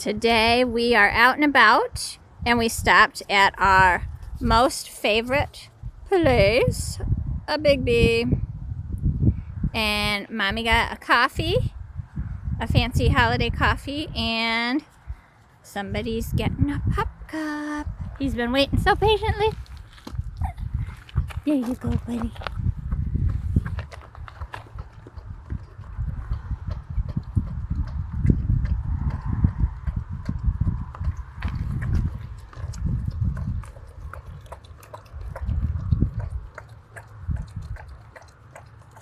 Today we are out and about and we stopped at our most favorite place, a Biggby. And Mommy got a coffee, a fancy holiday coffee, and somebody's getting a pop cup. He's been waiting so patiently. There you go, buddy.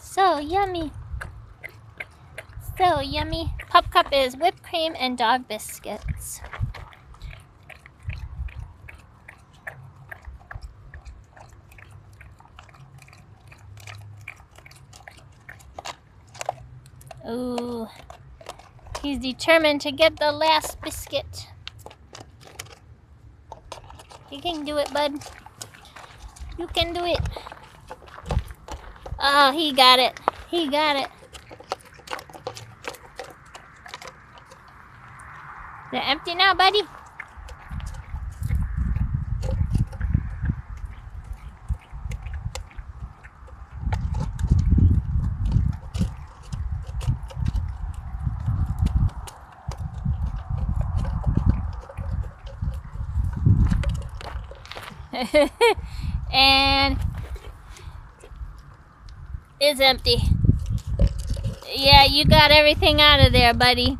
So yummy. So yummy. Pop cup is whipped cream and dog biscuits. Ooh. He's determined to get the last biscuit. You can do it, bud. You can do it. Oh, he got it. He got it. They're empty now, buddy. And it's empty. Yeah, you got everything out of there, buddy.